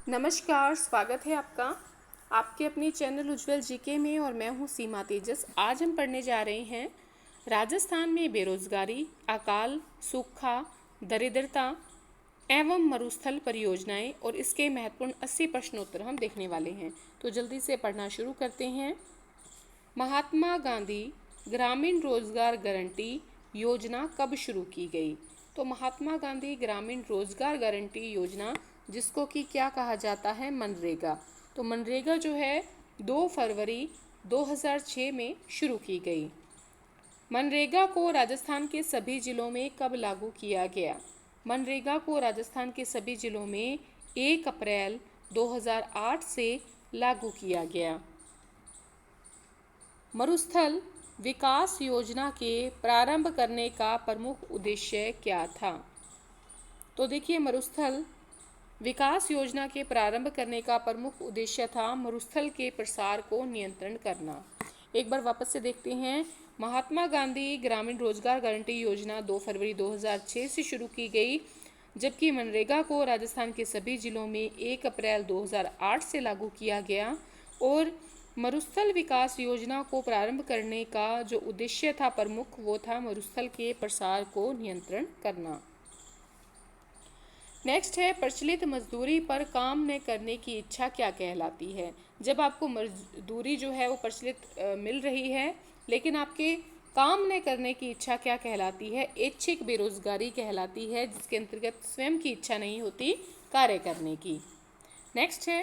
नमस्कार, स्वागत है आपका आपके अपने चैनल उज्जवल जीके में। और मैं हूं सीमा तेजस। आज हम पढ़ने जा रहे हैं राजस्थान में बेरोजगारी, अकाल, सूखा, दरिद्रता एवं मरुस्थल परियोजनाएं और इसके महत्वपूर्ण 80 प्रश्नोत्तर हम देखने वाले हैं। तो जल्दी से पढ़ना शुरू करते हैं। महात्मा गांधी ग्रामीण रोजगार गारंटी योजना कब शुरू की गई? तो महात्मा गांधी ग्रामीण रोजगार गारंटी योजना, जिसको कि क्या कहा जाता है, मनरेगा। तो मनरेगा जो है 2 फरवरी 2006 में शुरू की गई। मनरेगा को राजस्थान के सभी जिलों में कब लागू किया गया? मनरेगा को राजस्थान के सभी जिलों में 1 अप्रैल 2008 से लागू किया गया। मरुस्थल विकास योजना के प्रारंभ करने का प्रमुख उद्देश्य क्या था? तो देखिए, मरुस्थल विकास योजना के प्रारंभ करने का प्रमुख उद्देश्य था मरुस्थल के प्रसार को नियंत्रण करना। एक बार वापस से देखते हैं। महात्मा गांधी ग्रामीण रोजगार गारंटी योजना 2 फरवरी 2006 से शुरू की गई, जबकि मनरेगा को राजस्थान के सभी जिलों में 1 अप्रैल 2008 से लागू किया गया। और मरुस्थल विकास योजना को प्रारंभ करने का जो उद्देश्य था प्रमुख, वो था मरुस्थल के प्रसार को नियंत्रण करना। नेक्स्ट है, प्रचलित मजदूरी पर काम न करने की इच्छा क्या कहलाती है? जब आपको मजदूरी जो है वो प्रचलित मिल रही है, लेकिन आपके काम न करने की इच्छा क्या कहलाती है? ऐच्छिक बेरोजगारी कहलाती है, जिसके अंतर्गत स्वयं की इच्छा नहीं होती कार्य करने की। नेक्स्ट है,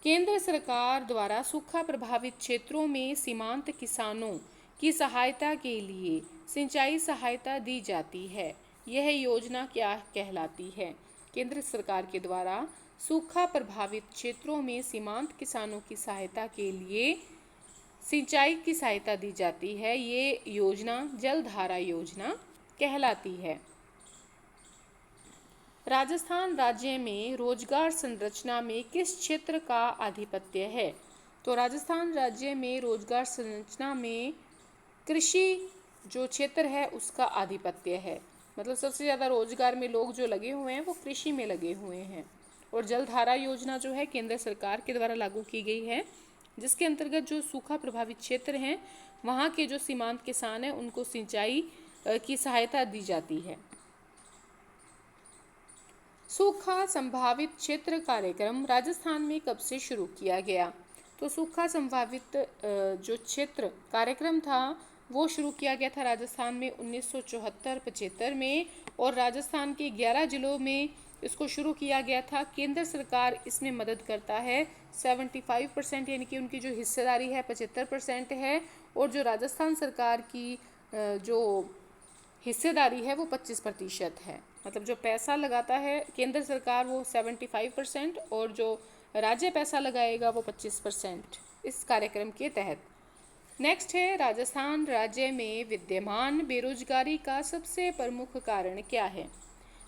केंद्र सरकार द्वारा सूखा प्रभावित क्षेत्रों में सीमांत किसानों की सहायता के लिए सिंचाई सहायता दी जाती है। यह योजना क्या कहलाती है? केंद्र सरकार के द्वारा सूखा प्रभावित क्षेत्रों में सीमांत किसानों की सहायता के लिए सिंचाई की सहायता दी जाती है। ये योजना जलधारा योजना कहलाती है। राजस्थान राज्य में रोजगार संरचना में किस क्षेत्र का आधिपत्य है? तो राजस्थान राज्य में रोजगार संरचना में कृषि जो क्षेत्र है उसका आधिपत्य है। मतलब सबसे ज़्यादा रोजगार में लोग जो लगे हुए हैं वो कृषि में लगे हुए हैं। और जलधारा योजना जो है केंद्र सरकार के द्वारा लागू की गई है, जिसके अंतर्गत जो सूखा प्रभावित क्षेत्र हैं वहाँ के जो सीमांत किसान हैं उनको सिंचाई की सहायता दी जाती है। सूखा संभावित क्षेत्र कार्यक्रम राजस्थान में कब से शुरू किया गया? तो सूखा संभावित जो क्षेत्र कार्यक्रम था वो शुरू किया गया था राजस्थान में 1974-75 में, और राजस्थान के 11 जिलों में इसको शुरू किया गया था। केंद्र सरकार इसमें मदद करता है 75%, यानी कि उनकी जो हिस्सेदारी है 75% है, और जो राजस्थान सरकार की जो हिस्सेदारी है वो 25% है। मतलब जो पैसा लगाता है केंद्र सरकार वो 75% और जो राज्य पैसा लगाएगा वो 25% इस कार्यक्रम के तहत। नेक्स्ट है, राजस्थान राज्य में विद्यमान बेरोजगारी का सबसे प्रमुख कारण क्या है?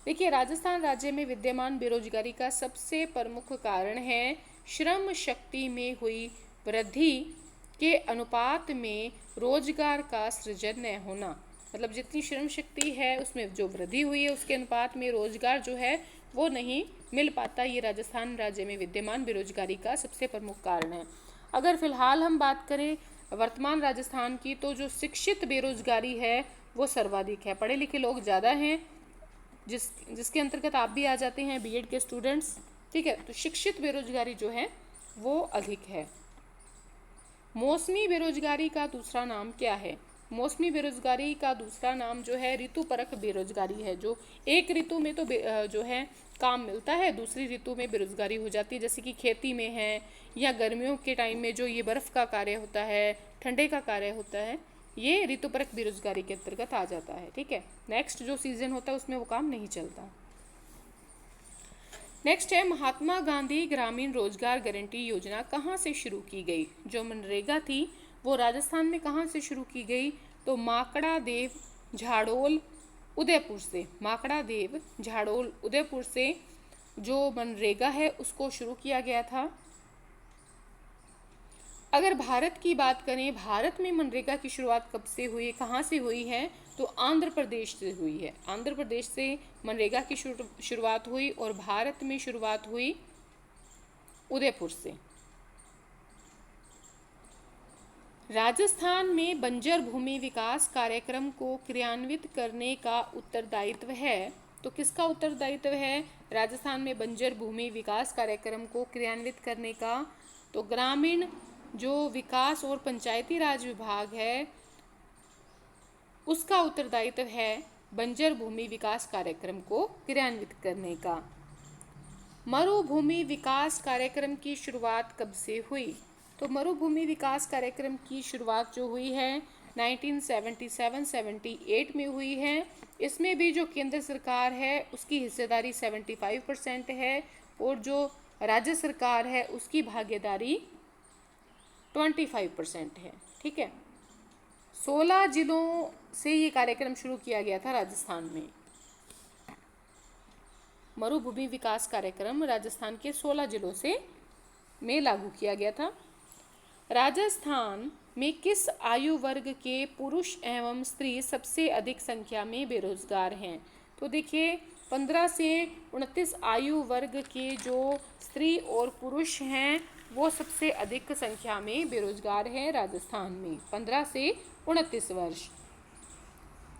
देखिए, राजस्थान राज्य में विद्यमान बेरोजगारी का सबसे प्रमुख कारण है श्रम शक्ति में हुई वृद्धि के अनुपात में रोजगार का सृजन न होना। मतलब जितनी श्रम शक्ति है उसमें जो वृद्धि हुई है उसके अनुपात में रोजगार जो है वो नहीं मिल पाता। ये राजस्थान राज्य में विद्यमान बेरोजगारी का सबसे प्रमुख कारण है। अगर फिलहाल हम बात करें वर्तमान राजस्थान की, तो जो शिक्षित बेरोजगारी है वो सर्वाधिक है। पढ़े लिखे लोग ज़्यादा हैं, जिसके अंतर्गत आप भी आ जाते हैं, बीएड के स्टूडेंट्स, ठीक है। तो शिक्षित बेरोजगारी जो है वो अधिक है। मौसमी बेरोजगारी का दूसरा नाम क्या है? मौसमी बेरोजगारी का दूसरा नाम जो है ऋतुपरक बेरोजगारी है। जो एक ऋतु में तो जो है काम मिलता है, दूसरी ऋतु में बेरोजगारी हो जाती है, जैसे कि खेती में है, या गर्मियों के टाइम में जो ये बर्फ़ का कार्य होता है, ठंडे का कार्य होता है, ये ऋतुपरक बेरोजगारी के अंतर्गत आ जाता है, ठीक है। नेक्स्ट जो सीजन होता है उसमें वो काम नहीं चलता। नेक्स्ट है, महात्मा गांधी ग्रामीण रोजगार गारंटी योजना कहाँ से शुरू की गई? जो मनरेगा थी वो राजस्थान में कहाँ से शुरू की गई? तो माकड़ा देव झाड़ोल उदयपुर से। माकड़ा देव झाड़ोल उदयपुर से जो मनरेगा है उसको शुरू किया गया था। अगर भारत की बात करें, भारत में मनरेगा की शुरुआत कब से हुई, कहाँ से हुई है? तो आंध्र प्रदेश से हुई है। आंध्र प्रदेश से मनरेगा की शुरुआत हुई और भारत में शुरुआत हुई उदयपुर से। राजस्थान में बंजर भूमि विकास कार्यक्रम को क्रियान्वित करने का उत्तरदायित्व है। तो किसका उत्तरदायित्व है राजस्थान में बंजर भूमि विकास कार्यक्रम को क्रियान्वित करने का? तो ग्रामीण जो विकास और पंचायती राज विभाग है उसका उत्तरदायित्व है बंजर भूमि विकास कार्यक्रम को क्रियान्वित करने का। मरुभूमि विकास कार्यक्रम की शुरुआत कब से हुई? तो मरुभूमि विकास कार्यक्रम की शुरुआत जो हुई है 1977-78 में हुई है। इसमें भी जो केंद्र सरकार है उसकी हिस्सेदारी 75% है और जो राज्य सरकार है उसकी भागीदारी 25% है। ठीक है, 16 जिलों से ये कार्यक्रम शुरू किया गया था राजस्थान में। मरुभूमि विकास कार्यक्रम राजस्थान के 16 जिलों से में लागू किया गया था। राजस्थान में किस आयु वर्ग के पुरुष एवं स्त्री सबसे अधिक संख्या में बेरोजगार हैं? तो देखिए 15 से 29 आयु वर्ग के जो स्त्री और पुरुष हैं वो सबसे अधिक संख्या में बेरोजगार हैं राजस्थान में, 15 से 29 वर्ष।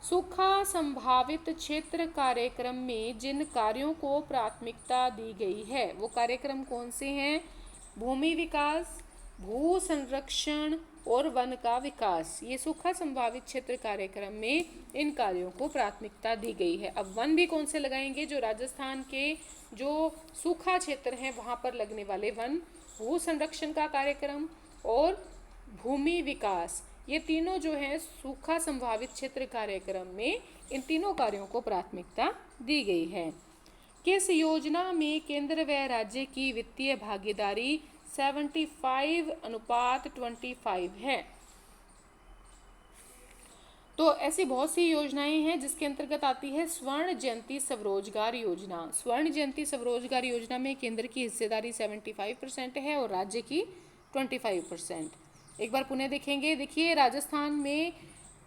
सूखा संभावित क्षेत्र कार्यक्रम में जिन कार्यों को प्राथमिकता दी गई है वो कार्यक्रम कौन से हैं? भूमि विकास, भू संरक्षण और वन का विकास। ये सूखा संभावित क्षेत्र कार्यक्रम में इन कार्यों को प्राथमिकता दी गई है। अब वन भी कौन से लगाएंगे? जो राजस्थान के जो सूखा क्षेत्र हैं वहाँ पर लगने वाले वन, भू संरक्षण का कार्यक्रम और भूमि विकास, ये तीनों जो हैं सूखा संभावित क्षेत्र कार्यक्रम में इन तीनों कार्यों को प्राथमिकता दी गई है। किस योजना में केंद्र व राज्य की वित्तीय भागीदारी 75:25 है? तो ऐसी बहुत सी योजनाएं हैं जिसके अंतर्गत आती है स्वर्ण जयंती स्वरोजगार योजना। स्वर्ण जयंती स्वरोजगार योजना में केंद्र की हिस्सेदारी 75% है और राज्य की 25%। एक बार पुनः देखेंगे। देखिए राजस्थान में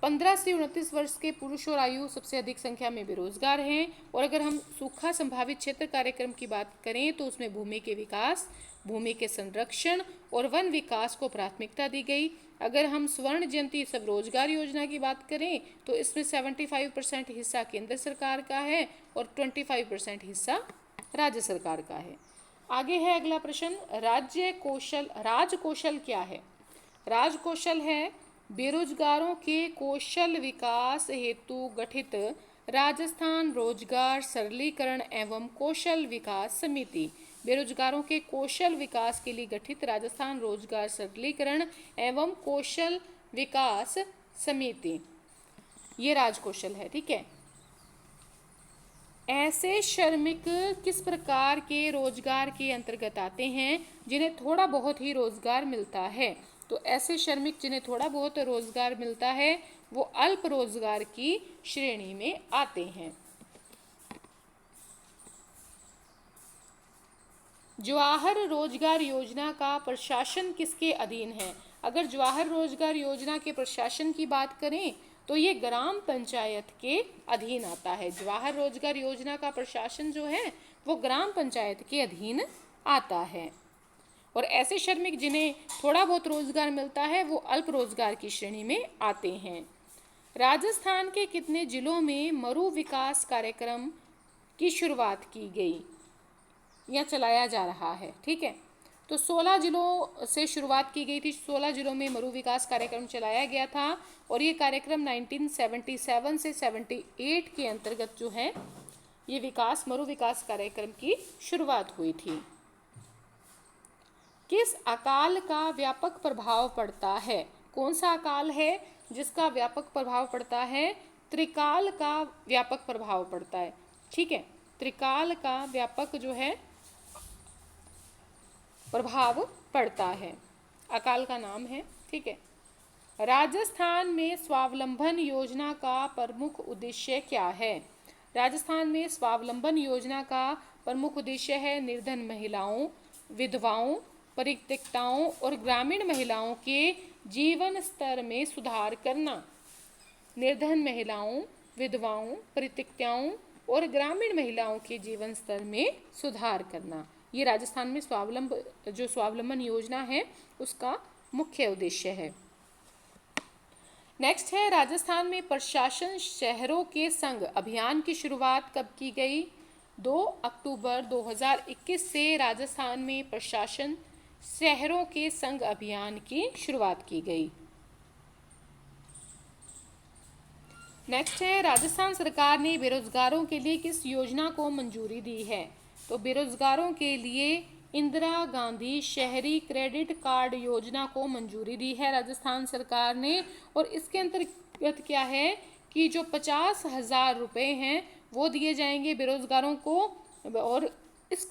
15 से 29 वर्ष के पुरुष और आयु सबसे अधिक संख्या में बेरोजगार हैं। और अगर हम सूखा संभावित क्षेत्र कार्यक्रम की बात करें तो उसमें भूमि के विकास, भूमि के संरक्षण और वन विकास को प्राथमिकता दी गई। अगर हम स्वर्ण जयंती स्वरोजगार योजना की बात करें तो इसमें 75% हिस्सा केंद्र सरकार का है और 25% हिस्सा राज्य सरकार का है। आगे है अगला प्रश्न, राजकौशल क्या है? राजकौशल है बेरोजगारों के कौशल विकास हेतु गठित राजस्थान रोजगार सरलीकरण एवं कौशल विकास समिति। बेरोजगारों के कौशल विकास के लिए गठित राजस्थान रोजगार सरलीकरण एवं कौशल विकास समिति, ये राजकौशल है। ठीक है, ऐसे श्रमिक किस प्रकार के रोजगार के अंतर्गत आते हैं जिन्हें थोड़ा बहुत ही रोजगार मिलता है? तो ऐसे श्रमिक जिन्हें थोड़ा बहुत रोजगार मिलता है वो अल्प रोजगार की श्रेणी में आते हैं। जवाहर रोजगार योजना का प्रशासन किसके अधीन है? अगर जवाहर रोजगार योजना के प्रशासन की बात करें तो ये ग्राम पंचायत के अधीन आता है। जवाहर रोजगार योजना का प्रशासन जो है वो ग्राम पंचायत के अधीन आता है। और ऐसे श्रमिक जिन्हें थोड़ा बहुत रोजगार मिलता है वो अल्प रोजगार की श्रेणी में आते हैं। राजस्थान के कितने जिलों में मरु विकास कार्यक्रम की शुरुआत की गई या चलाया जा रहा है? ठीक है, तो 16 जिलों से शुरुआत की गई थी। 16 जिलों में मरु विकास कार्यक्रम चलाया गया था और ये कार्यक्रम 1977 से 78 के अंतर्गत जो है ये मरु विकास कार्यक्रम की शुरुआत हुई थी। किस अकाल का व्यापक प्रभाव पड़ता है? कौन सा अकाल है जिसका व्यापक प्रभाव पड़ता है? त्रिकाल का व्यापक प्रभाव पड़ता है। ठीक है, त्रिकाल का व्यापक जो है प्रभाव पड़ता है, अकाल का नाम है। ठीक है, राजस्थान में स्वावलंबन योजना का प्रमुख उद्देश्य क्या है? राजस्थान में स्वावलंबन योजना का प्रमुख उद्देश्य है निर्धन महिलाओं, विधवाओं, परित्यक्ताओं और ग्रामीण महिलाओं के जीवन स्तर में सुधार करना। निर्धन महिलाओं, विधवाओं, परित्यक्ताओं और ग्रामीण महिलाओं के जीवन स्तर में सुधार करना। ये राजस्थान में स्वावलंबन योजना है उसका मुख्य उद्देश्य है। नेक्स्ट है, राजस्थान में प्रशासन शहरों के संग अभियान की शुरुआत कब की गई? 2 अक्टूबर 2021 से राजस्थान में प्रशासन शहरों के संग अभियान की शुरुआत की गई। नेक्स्ट है, राजस्थान सरकार ने बेरोजगारों के लिए किस योजना को मंजूरी दी है? तो बेरोजगारों के लिए इंदिरा गांधी शहरी क्रेडिट कार्ड योजना को मंजूरी दी है राजस्थान सरकार ने। और इसके अंतर्गत क्या है कि जो 50,000 रुपये हैं वो दिए जाएंगे बेरोजगारों को,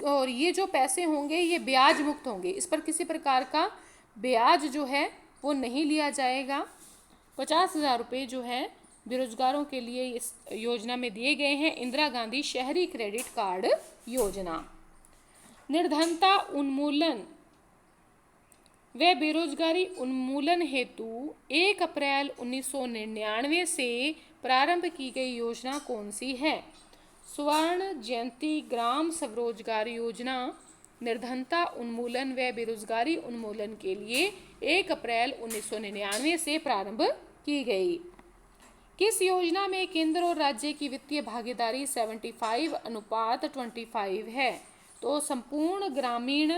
और ये जो पैसे होंगे ये ब्याज मुक्त होंगे, इस पर किसी प्रकार का ब्याज जो है वो नहीं लिया जाएगा। 50,000 रुपये जो है बेरोजगारों के लिए इस योजना में दिए गए हैं, इंदिरा गांधी शहरी क्रेडिट कार्ड योजना। निर्धनता उन्मूलन व बेरोजगारी उन्मूलन हेतु 1 अप्रैल 1999 से प्रारंभ की गई योजना कौन सी है? स्वर्ण जयंती ग्राम स्वरोजगार योजना निर्धनता उन्मूलन व बेरोजगारी उन्मूलन के लिए 1 अप्रैल 1999 से प्रारंभ की गई। किस योजना में केंद्र और राज्य की वित्तीय भागीदारी 75:25 है? तो संपूर्ण ग्रामीण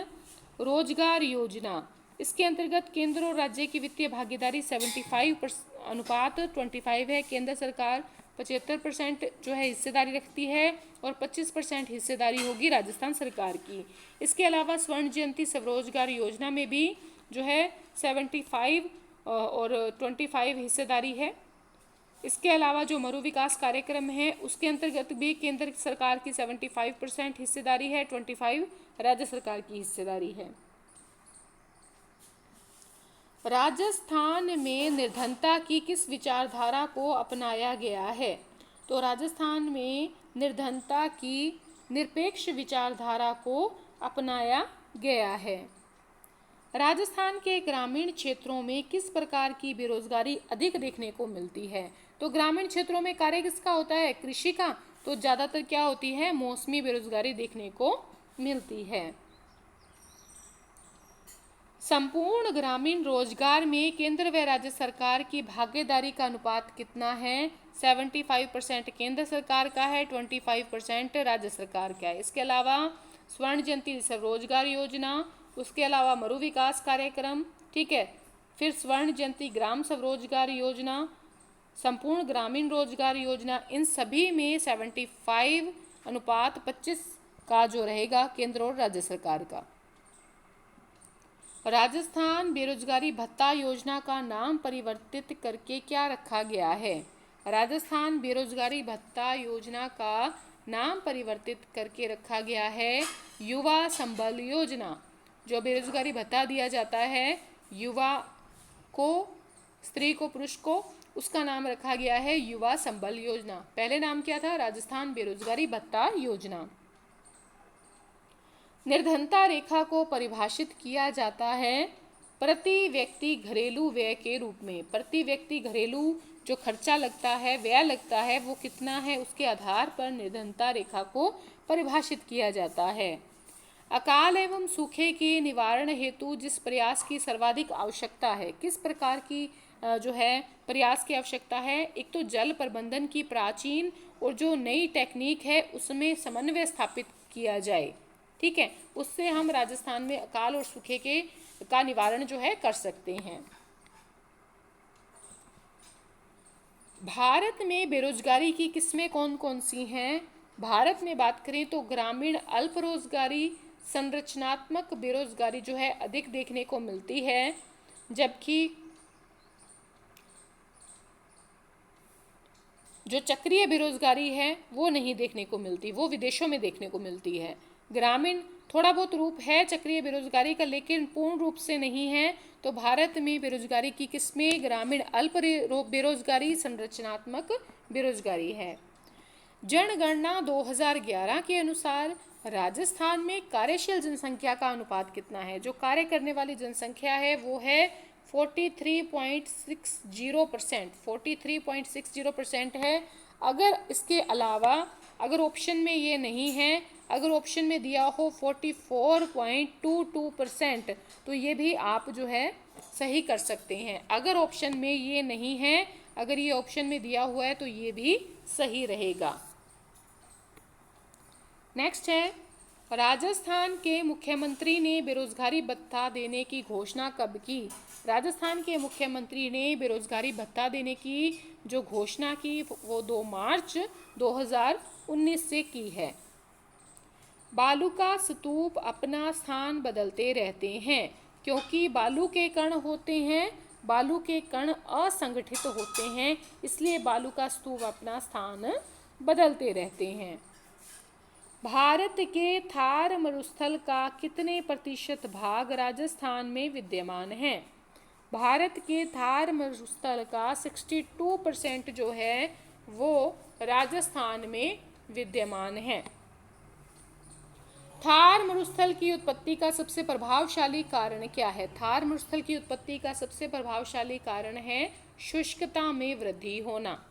रोजगार योजना, इसके अंतर्गत केंद्र और राज्य की वित्तीय भागीदारी 75:25 है। केंद्र सरकार 75% जो है हिस्सेदारी रखती है और 25% हिस्सेदारी होगी राजस्थान सरकार की। इसके अलावा स्वर्ण जयंती स्वरोजगार योजना में भी जो है 75 और 25 हिस्सेदारी है। इसके अलावा जो मरु विकास कार्यक्रम है उसके अंतर्गत भी केंद्र सरकार की 75% हिस्सेदारी है, 25 राज्य सरकार की हिस्सेदारी है। राजस्थान में निर्धनता की किस विचारधारा को अपनाया गया है? तो राजस्थान में निर्धनता की निरपेक्ष विचारधारा को अपनाया गया है। राजस्थान के ग्रामीण क्षेत्रों में किस प्रकार की बेरोजगारी अधिक देखने को मिलती है? तो ग्रामीण क्षेत्रों में कार्य किसका होता है? कृषि का। तो ज़्यादातर क्या होती है? मौसमी बेरोजगारी देखने को मिलती है। संपूर्ण ग्रामीण रोजगार में केंद्र व राज्य सरकार की भागीदारी का अनुपात कितना है? 75% केंद्र सरकार का है, 25% राज्य सरकार का है। इसके अलावा स्वर्ण जयंती स्वरोजगार योजना, उसके अलावा मरु विकास कार्यक्रम, ठीक है, फिर स्वर्ण जयंती ग्राम स्वरोजगार योजना, संपूर्ण ग्रामीण रोजगार योजना, इन सभी में 75:25 का जो रहेगा केंद्र और राज्य सरकार का। राजस्थान बेरोजगारी भत्ता योजना का नाम परिवर्तित करके क्या रखा गया है? राजस्थान बेरोजगारी भत्ता योजना का नाम परिवर्तित करके रखा गया है युवा संबल योजना। जो बेरोजगारी भत्ता दिया जाता है युवा को, स्त्री को, पुरुष को, उसका नाम रखा गया है युवा संबल योजना। पहले नाम क्या था? राजस्थान बेरोजगारी भत्ता योजना। निर्धनता रेखा को परिभाषित किया जाता है प्रति व्यक्ति घरेलू व्यय के रूप में। प्रति व्यक्ति घरेलू जो खर्चा लगता है, व्यय लगता है, वो कितना है, उसके आधार पर निर्धनता रेखा को परिभाषित किया जाता है। अकाल एवं सूखे के निवारण हेतु जिस प्रयास की सर्वाधिक आवश्यकता है, किस प्रकार की जो है प्रयास की आवश्यकता है? एक तो जल प्रबंधन की प्राचीन और जो नई टेक्निक है उसमें समन्वय स्थापित किया जाए, ठीक है, उससे हम राजस्थान में अकाल और सूखे का निवारण जो है कर सकते हैं। भारत में बेरोजगारी की किस्में कौन कौन सी हैं? भारत में बात करें तो ग्रामीण अल्प रोजगारी, संरचनात्मक बेरोजगारी जो है अधिक देखने को मिलती है, जबकि जो चक्रीय बेरोजगारी है वो नहीं देखने को मिलती, वो विदेशों में देखने को मिलती है। ग्रामीण थोड़ा बहुत रूप है चक्रीय बेरोजगारी का, लेकिन पूर्ण रूप से नहीं है। तो भारत में बेरोजगारी की किस्में ग्रामीण अल्प बेरोजगारी, संरचनात्मक बेरोजगारी है। जनगणना 2011 के अनुसार राजस्थान में कार्यशील जनसंख्या का अनुपात कितना है? जो कार्य करने वाली जनसंख्या है वो है 43.60%। 43.60% है अगर इसके अलावा अगर ऑप्शन में ये नहीं है, अगर ऑप्शन में दिया हो 44.22%, तो ये भी आप जो है सही कर सकते हैं। अगर ऑप्शन में ये नहीं है, अगर ये ऑप्शन में दिया हुआ है तो ये भी सही रहेगा। नेक्स्ट है, राजस्थान के मुख्यमंत्री ने बेरोजगारी भत्ता देने की घोषणा कब की? राजस्थान के मुख्यमंत्री ने बेरोजगारी भत्ता देने की जो घोषणा की वो 2 मार्च 2019 से की है। बालू का स्तूप अपना स्थान बदलते रहते हैं क्योंकि बालू के कण होते हैं, बालू के कण असंगठित होते हैं, इसलिए बालू का स्तूप अपना स्थान बदलते रहते हैं। भारत के थार मरुस्थल का कितने प्रतिशत भाग राजस्थान में विद्यमान है? भारत के थार मरुस्थल का 62% जो है वो राजस्थान में विद्यमान है। थार मरुस्थल की उत्पत्ति का सबसे प्रभावशाली कारण क्या है? थार मरुस्थल की उत्पत्ति का सबसे प्रभावशाली कारण है शुष्कता में वृद्धि होना।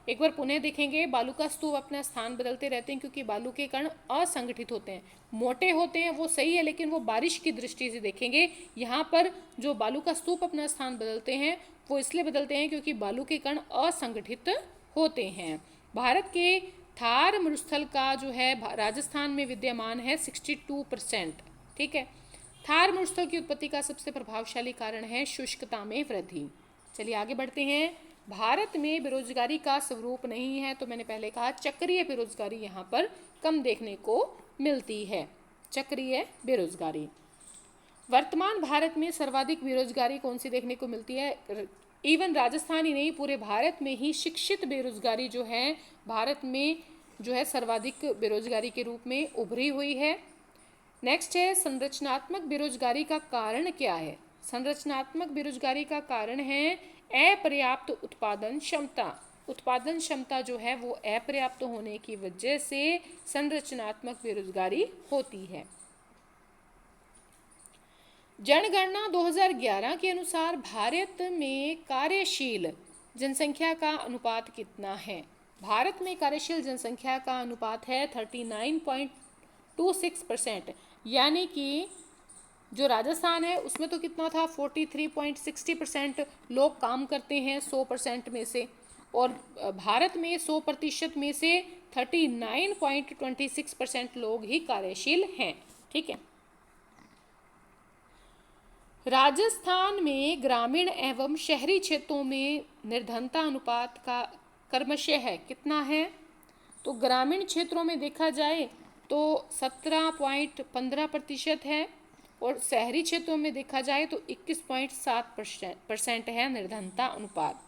एक बार पुनः देखेंगे, बालू का स्तूप अपना स्थान बदलते रहते हैं क्योंकि बालू के कण असंगठित होते हैं, मोटे होते हैं, वो सही है, लेकिन वो बारिश की दृष्टि से देखेंगे। यहाँ पर जो बालू का स्तूप अपना स्थान बदलते हैं वो इसलिए बदलते हैं क्योंकि बालू के कण असंगठित होते हैं। भारत के थार मरुस्थल का जो है राजस्थान में विद्यमान है 62%। ठीक है, थार मरुस्थल की उत्पत्ति का सबसे प्रभावशाली कारण है शुष्कता में वृद्धि। चलिए आगे बढ़ते हैं। भारत में बेरोजगारी का स्वरूप नहीं है, तो मैंने पहले कहा चक्रीय बेरोजगारी यहाँ पर कम देखने को मिलती है, चक्रीय बेरोजगारी। वर्तमान भारत में सर्वाधिक बेरोजगारी कौन सी देखने को मिलती है? इवन राजस्थान ही नहीं, पूरे भारत में ही शिक्षित बेरोजगारी जो है भारत में जो है सर्वाधिक बेरोजगारी के रूप में उभरी हुई है। नेक्स्ट है, संरचनात्मक बेरोजगारी का कारण क्या है? संरचनात्मक बेरोजगारी का कारण है अपर्याप्त उत्पादन क्षमता। उत्पादन क्षमता जो है वो अपर्याप्त होने की वजह से संरचनात्मक बेरोजगारी होती है। जनगणना 2011 के अनुसार भारत में कार्यशील जनसंख्या का अनुपात कितना है? भारत में कार्यशील जनसंख्या का अनुपात है 39.26%, यानी कि जो राजस्थान है उसमें तो कितना था 43.60% लोग काम करते हैं 100% में से, और भारत में 100% में से 39.26% लोग ही कार्यशील हैं। ठीक है, राजस्थान में ग्रामीण एवं शहरी क्षेत्रों में निर्धनता अनुपात का क्रमशः है कितना है? तो ग्रामीण क्षेत्रों में देखा जाए तो 17.15% है, और शहरी क्षेत्रों में देखा जाए तो 21.7% है निर्धनता अनुपात।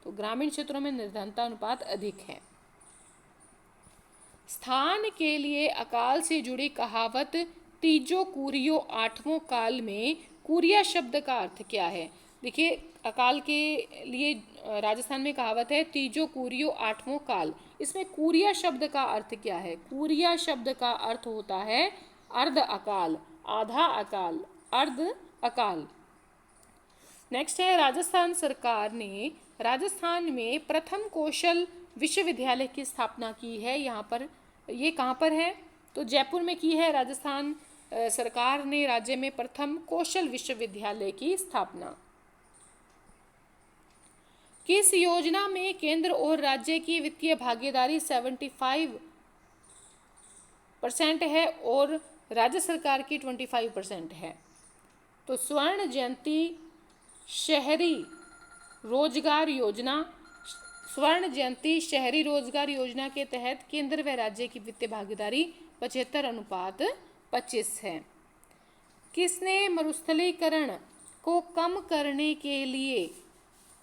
तो ग्रामीण क्षेत्रों में निर्धनता अनुपात अधिक है। स्थान के लिए अकाल से जुड़ी कहावत तीजो कुरियो आठवों काल में कुरिया शब्द का अर्थ क्या है? देखिए, अकाल के लिए राजस्थान में कहावत है तीजो कुरियो आठवों काल। इसमें कुरिया शब्द का अर्थ क्या है? कुरिया शब्द का अर्थ होता है अर्ध अकाल, आधा अकाल, अर्ध अकाल। नेक्स्ट है, राजस्थान सरकार ने राजस्थान में प्रथम कौशल विश्वविद्यालय की स्थापना की है। यहाँ पर ये कहाँ पर है? तो जयपुर में की है राजस्थान सरकार ने राज्य में प्रथम कौशल विश्वविद्यालय की स्थापना। किस योजना में केंद्र और राज्य की वित्तीय भागीदारी 75% है और राज्य सरकार की 25% है? तो स्वर्ण जयंती शहरी रोजगार योजना, स्वर्ण जयंती शहरी रोजगार योजना के तहत केंद्र व राज्य की वित्तीय भागीदारी 75:25 है। किसने मरुस्थलीकरण को कम करने के लिए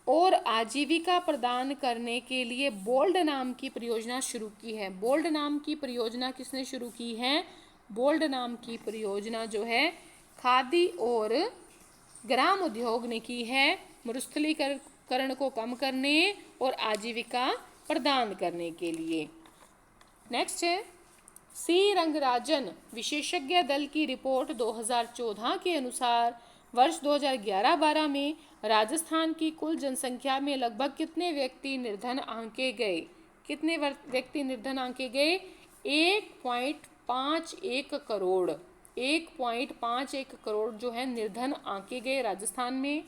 और आजीविका प्रदान करने के लिए बोल्ड नाम की परियोजना शुरू की है? बोल्ड नाम की परियोजना किसने शुरू की है? बोल्ड नाम की परियोजना जो है खादी और ग्राम उद्योग ने की है, मरुस्थलीकरण को कम करने और आजीविका प्रदान करने के लिए। नेक्स्ट है, सी रंगराजन विशेषज्ञ दल की रिपोर्ट 2014 के अनुसार वर्ष 2011-12 में राजस्थान की कुल जनसंख्या में लगभग कितने व्यक्ति निर्धन आंके गए? कितने व्यक्ति निर्धन आंके गए? 1.51 करोड़। 1.51 करोड़ जो है निर्धन आंके गए राजस्थान में।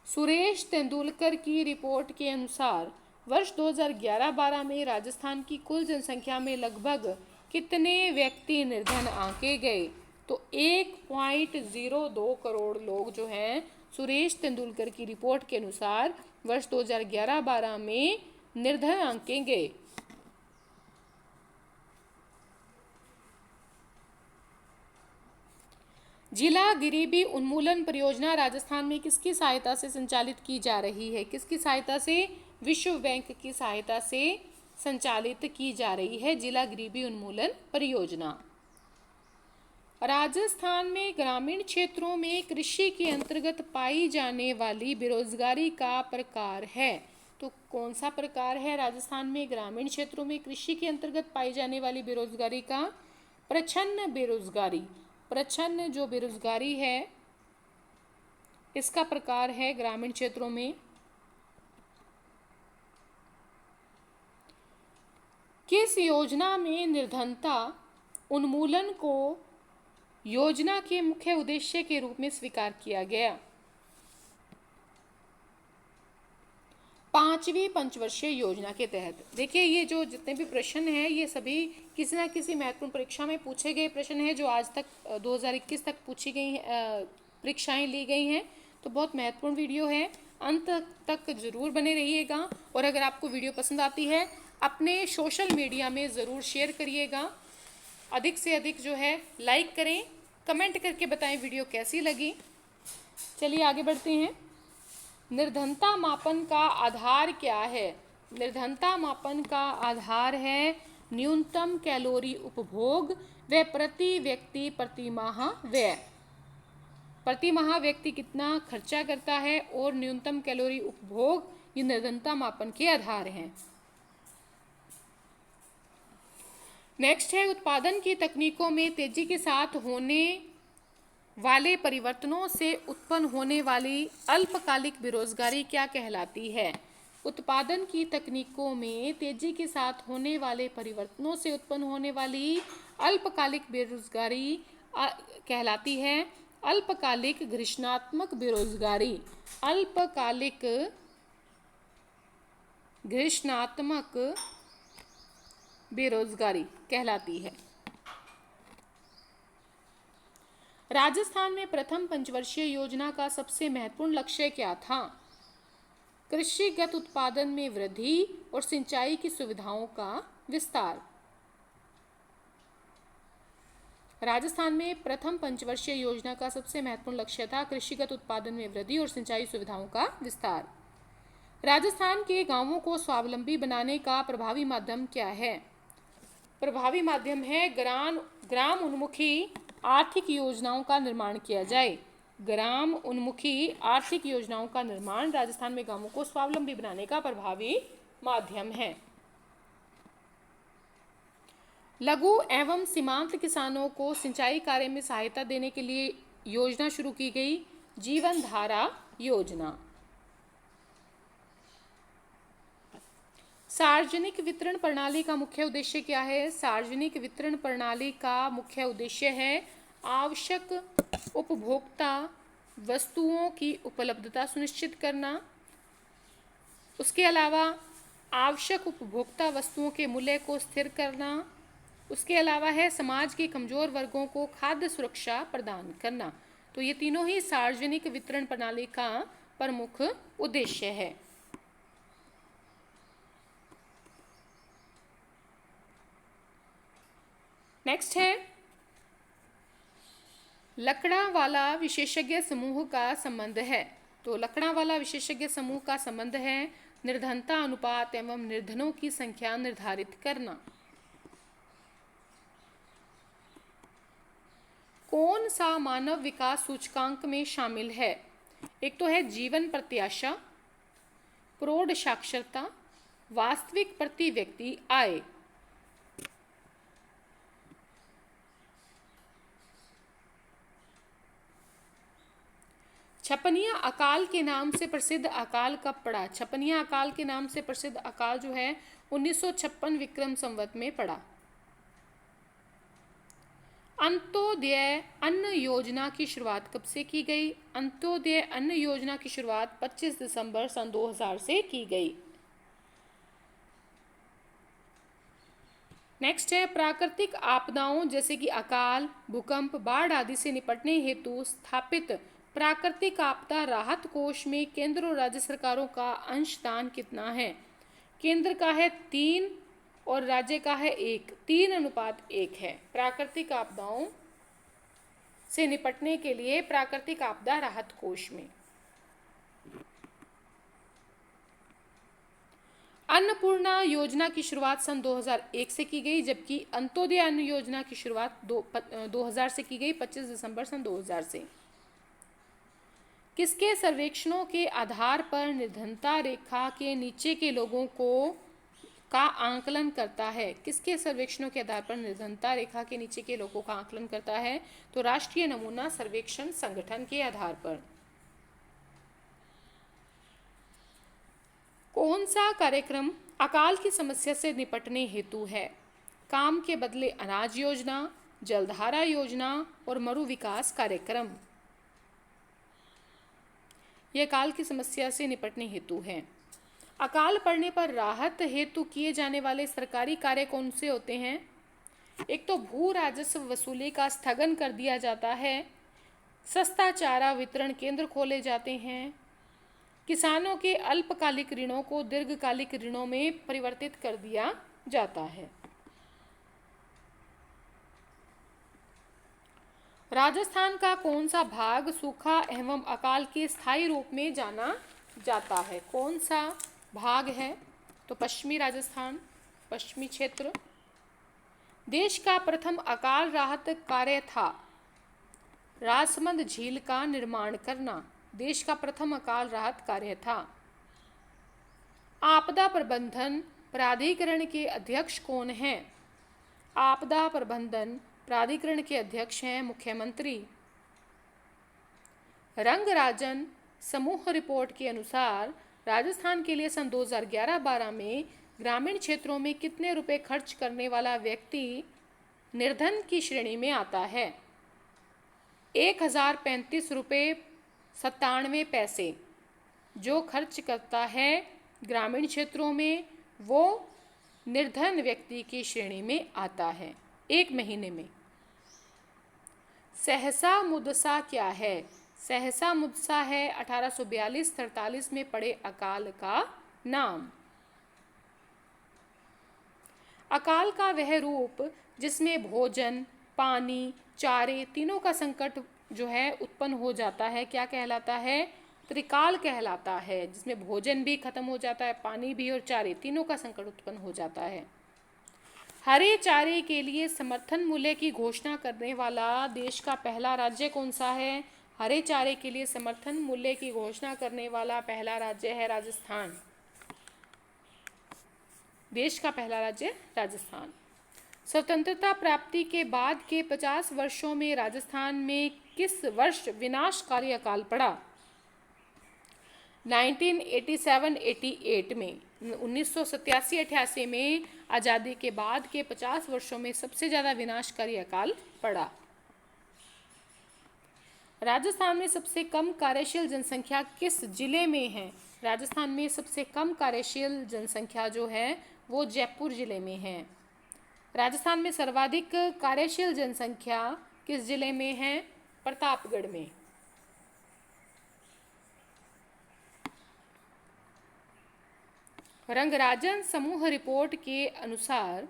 सुरेश तेंदुलकर की रिपोर्ट के अनुसार वर्ष 2011-12 में राजस्थान की कुल जनसंख्या में लगभग कितने व्यक्ति निर्धन आंके गए? तो 1.02 करोड़ लोग जो हैं सुरेश तेंदुलकर की रिपोर्ट के अनुसार वर्ष 2011-12 में निर्धन आंके गए। जिला गरीबी उन्मूलन परियोजना राजस्थान में किसकी सहायता से संचालित की जा रही है? किसकी सहायता से? विश्व बैंक की सहायता से संचालित की जा रही है जिला गरीबी उन्मूलन परियोजना। राजस्थान में ग्रामीण क्षेत्रों में कृषि के अंतर्गत पाई जाने वाली बेरोजगारी का प्रकार है। तो कौन सा प्रकार है राजस्थान में ग्रामीण क्षेत्रों में कृषि के अंतर्गत पाई जाने वाली बेरोजगारी का? प्रच्छन्न बेरोजगारी। प्रच्छन्न जो बेरोजगारी है इसका प्रकार है ग्रामीण क्षेत्रों में। किस योजना में निर्धनता उन्मूलन को योजना के मुख्य उद्देश्य के रूप में स्वीकार किया गया? 5वीं पंचवर्षीय योजना के तहत। देखिए ये जो जितने भी प्रश्न हैं ये सभी किसी न किसी महत्वपूर्ण परीक्षा में पूछे गए प्रश्न हैं जो आज तक 2021 तक पूछी गई परीक्षाएं ली गई हैं। तो बहुत महत्वपूर्ण वीडियो है, अंत तक जरूर बने रहिएगा। और अगर आपको वीडियो पसंद आती है अपने सोशल मीडिया में ज़रूर शेयर करिएगा। अधिक से अधिक जो है लाइक करें, कमेंट करके बताएं वीडियो कैसी लगी। चलिए आगे बढ़ते हैं। निर्धनता मापन का आधार क्या है? निर्धनता मापन का आधार है न्यूनतम कैलोरी उपभोग व प्रति व्यक्ति प्रति माह व्यय। प्रति माह व्यक्ति कितना खर्चा करता है और न्यूनतम कैलोरी उपभोग, ये निर्धनता मापन के आधार हैं। नेक्स्ट है उत्पादन की तकनीकों में तेजी के साथ होने वाले परिवर्तनों से उत्पन्न होने वाली अल्पकालिक बेरोजगारी क्या कहलाती है? उत्पादन की तकनीकों में तेजी के साथ होने वाले परिवर्तनों से उत्पन्न होने वाली अल्पकालिक बेरोजगारी कहलाती है अल्पकालिक घर्षणात्मक बेरोजगारी। अल्पकालिक घर्षणात्मक बेरोजगारी कहलाती है। राजस्थान में प्रथम पंचवर्षीय योजना का सबसे महत्वपूर्ण लक्ष्य क्या था? कृषिगत उत्पादन में वृद्धि और सिंचाई की सुविधाओं का विस्तार। राजस्थान में प्रथम पंचवर्षीय योजना का सबसे महत्वपूर्ण लक्ष्य था कृषिगत उत्पादन में वृद्धि और सिंचाई सुविधाओं का विस्तार। राजस्थान के गांवों को स्वावलंबी बनाने का प्रभावी माध्यम क्या है? प्रभावी माध्यम है ग्राम उन्मुखी आर्थिक योजनाओं का निर्माण किया जाए। ग्राम उन्मुखी आर्थिक योजनाओं का निर्माण राजस्थान में गांवों को स्वावलंबी बनाने का प्रभावी माध्यम है। लघु एवं सीमांत किसानों को सिंचाई कार्य में सहायता देने के लिए योजना शुरू की गई, जीवन धारा योजना। सार्वजनिक वितरण प्रणाली का मुख्य उद्देश्य क्या है? सार्वजनिक वितरण प्रणाली का मुख्य उद्देश्य है आवश्यक उपभोक्ता वस्तुओं की उपलब्धता सुनिश्चित करना। उसके अलावा आवश्यक उपभोक्ता वस्तुओं के मूल्य को स्थिर करना। उसके अलावा है समाज के कमजोर वर्गों को खाद्य सुरक्षा प्रदान करना। तो ये तीनों ही सार्वजनिक वितरण प्रणाली का प्रमुख उद्देश्य है। नेक्स्ट है लकड़ावाला विशेषज्ञ समूह का संबंध है। तो लकड़ावाला विशेषज्ञ समूह का संबंध है निर्धनता अनुपात एवं निर्धनों की संख्या निर्धारित करना। कौन सा मानव विकास सूचकांक में शामिल है? एक तो है जीवन प्रत्याशा, प्रौढ़ साक्षरता, वास्तविक प्रति व्यक्ति आय। छपनिया अकाल के नाम से प्रसिद्ध अकाल कब पड़ा? छपनिया अकाल के नाम से प्रसिद्ध अकाल जो है 1956 विक्रम संवत में पड़ा। अंत्योदय अन्न योजना की शुरुआत कब से की गई? अंत्योदय अन्न योजना की शुरुआत 25 दिसंबर सन 2000 से की गई। नेक्स्ट है, प्राकृतिक आपदाओं जैसे कि अकाल, भूकंप, बाढ़ आदि से निपटने हेतु स्थापित प्राकृतिक आपदा राहत कोष में केंद्र और राज्य सरकारों का अंशदान कितना है? केंद्र का है 3 और राज्य का है 1, 3:1 है। प्राकृतिक आपदाओं से निपटने के लिए प्राकृतिक आपदा राहत कोष में। अन्नपूर्णा योजना की शुरुआत सन 2001 से की गई, जबकि अंत्योदय अन्न योजना की शुरुआत 2000 से की गई, 25 दिसंबर सन 2000 से। किसके सर्वेक्षणों के आधार पर निर्धनता रेखा के नीचे के लोगों का आंकलन करता है? किसके सर्वेक्षणों के आधार पर निर्धनता रेखा के नीचे के लोगों का आंकलन करता है? तो राष्ट्रीय नमूना सर्वेक्षण संगठन के आधार पर। कौन सा कार्यक्रम अकाल की समस्या से निपटने हेतु है? काम के बदले अनाज योजना, जलधारा योजना और मरु विकास कार्यक्रम। यह अकाल की समस्या से निपटने हेतु है। अकाल पड़ने पर राहत हेतु किए जाने वाले सरकारी कार्य कौन से होते हैं? एक तो भू राजस्व वसूली का स्थगन कर दिया जाता है, सस्ता चारा वितरण केंद्र खोले जाते हैं, किसानों के अल्पकालिक ऋणों को दीर्घकालिक ऋणों में परिवर्तित कर दिया जाता है। राजस्थान का कौन सा भाग सूखा एवं अकाल के स्थायी रूप में जाना जाता है? कौन सा भाग है? तो पश्चिमी राजस्थान, पश्चिमी क्षेत्र। देश का प्रथम अकाल राहत कार्य था राजसमंद झील का निर्माण करना। देश का प्रथम अकाल राहत कार्य था। आपदा प्रबंधन प्राधिकरण के अध्यक्ष कौन हैं? आपदा प्रबंधन प्राधिकरण के अध्यक्ष हैं मुख्यमंत्री। रंगराजन समूह रिपोर्ट के अनुसार राजस्थान के लिए सन 2011-12 में ग्रामीण क्षेत्रों में कितने रुपए खर्च करने वाला व्यक्ति निर्धन की श्रेणी में आता है? 1035 रुपये 97 पैसे जो खर्च करता है ग्रामीण क्षेत्रों में, वो निर्धन व्यक्ति की श्रेणी में आता है एक महीने में। सहसा मुदसा क्या है? सहसा मुदसा है 1842-43 में पड़े अकाल का नाम। अकाल का वह रूप जिसमें भोजन, पानी, चारे तीनों का संकट जो है उत्पन्न हो जाता है, क्या कहलाता है? त्रिकाल कहलाता है, जिसमें भोजन भी खत्म हो जाता है, पानी भी और चारे तीनों का संकट उत्पन्न हो जाता है। हरे चारे के लिए समर्थन मूल्य की घोषणा करने वाला देश का पहला राज्य कौन सा है? हरे चारे के लिए समर्थन मूल्य की घोषणा करने वाला पहला राज्य है राजस्थान। देश का पहला राज्य राजस्थान। स्वतंत्रता प्राप्ति के बाद के 50 वर्षों में राजस्थान में किस वर्ष विनाशकारी अकाल पड़ा? 1987-88 में। 1987-88 में आज़ादी के बाद के 50 वर्षों में सबसे ज़्यादा विनाशकारी अकाल पड़ा। राजस्थान में सबसे कम कार्यशील जनसंख्या किस जिले में है? राजस्थान में सबसे कम कार्यशील जनसंख्या जो है वो जयपुर जिले में है। राजस्थान में सर्वाधिक कार्यशील जनसंख्या किस जिले में है? प्रतापगढ़ में। रंगराजन समूह रिपोर्ट के अनुसार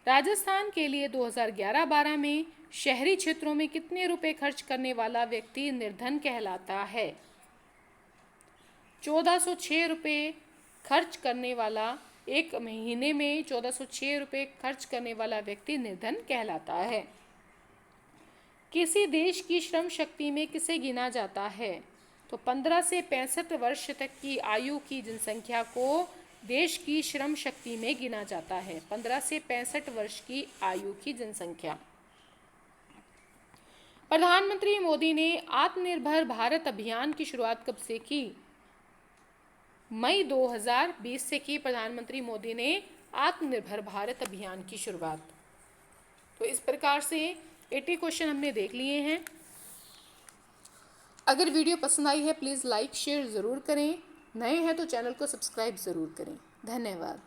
राजस्थान के लिए 2011-12 में शहरी क्षेत्रों में कितने रुपए खर्च करने वाला व्यक्ति निर्धन कहलाता है? 1406 रुपये खर्च करने वाला, एक महीने में 1406 रुपये खर्च करने वाला व्यक्ति निर्धन कहलाता है। किसी देश की श्रम शक्ति में किसे गिना जाता है? तो 15 से 65 वर्ष तक की आयु की जनसंख्या को देश की श्रम शक्ति में गिना जाता है। 15 से 65 वर्ष की आयु की जनसंख्या। प्रधानमंत्री मोदी ने आत्मनिर्भर भारत अभियान की शुरुआत कब से की? मई 2020 से की। प्रधानमंत्री मोदी ने आत्मनिर्भर भारत अभियान की शुरुआत। तो इस प्रकार से 80 क्वेश्चन हमने देख लिए हैं। अगर वीडियो पसंद आई है प्लीज़ लाइक शेयर ज़रूर करें। नए हैं तो चैनल को सब्सक्राइब ज़रूर करें। धन्यवाद।